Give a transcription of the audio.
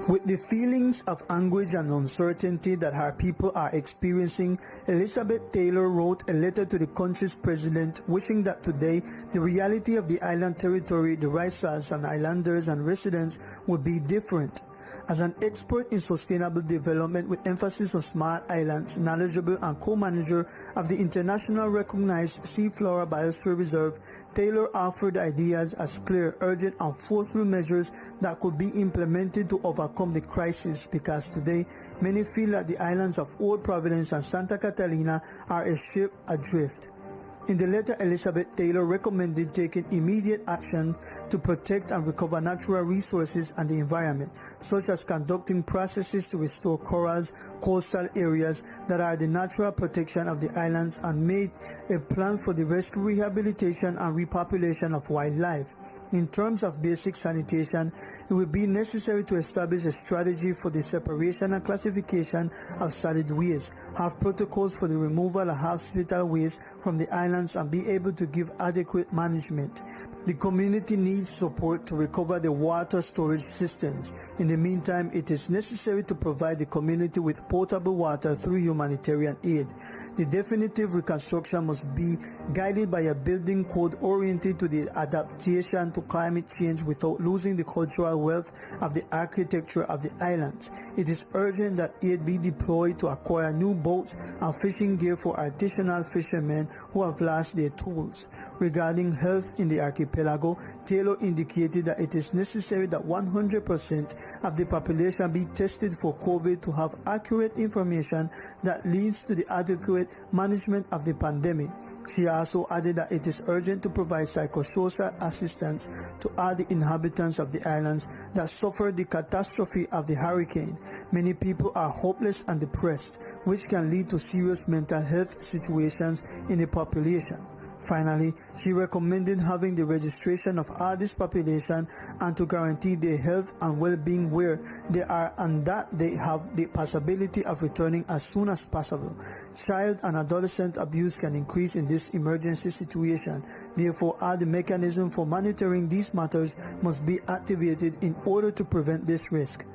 With the feelings of anguish and uncertainty that her people are experiencing, Elizabeth Taylor wrote a letter to the country's president wishing that today the reality of the island territory, the Teleislas and islanders and residents would be different. As an expert in sustainable development with emphasis on smart islands, knowledgeable and co-manager of the international recognized Seaflora Biosphere Reserve, Taylor offered ideas as clear, urgent and forceful measures that could be implemented to overcome the crisis, because today many feel that the islands of Old Providence and Santa Catalina are a ship adrift. In the letter, Elizabeth Taylor recommended taking immediate action to protect and recover natural resources and the environment, such as conducting processes to restore corals, coastal areas that are the natural protection of the islands, and made a plan for the rescue, rehabilitation and repopulation of wildlife. In terms of basic sanitation, it will be necessary to establish a strategy for the separation and classification of solid waste, have protocols for the removal of hospital waste from the islands, and be able to give adequate management. The community needs support to recover the water storage systems. In the meantime, it is necessary to provide the community with potable water through humanitarian aid. The definitive reconstruction must be guided by a building code oriented to the adaptation to climate change without losing the cultural wealth of the architecture of the islands. It is urgent that aid be deployed to acquire new boats and fishing gear for artisanal fishermen who have lost their tools. Regarding health in the archipelago, Taylor indicated that it is necessary that 100% of the population be tested for COVID to have accurate information that leads to the adequate management of the pandemic. She also added that it is urgent to provide psychosocial assistance to all the inhabitants of the islands that suffered the catastrophe of the hurricane. Many people are hopeless and depressed, which can lead to serious mental health situations in the population. Finally, she recommended having the registration of all this population and to guarantee their health and well-being where they are, and that they have the possibility of returning as soon as possible. Child and adolescent abuse can increase in this emergency situation. Therefore, all the mechanisms for monitoring these matters must be activated in order to prevent this risk.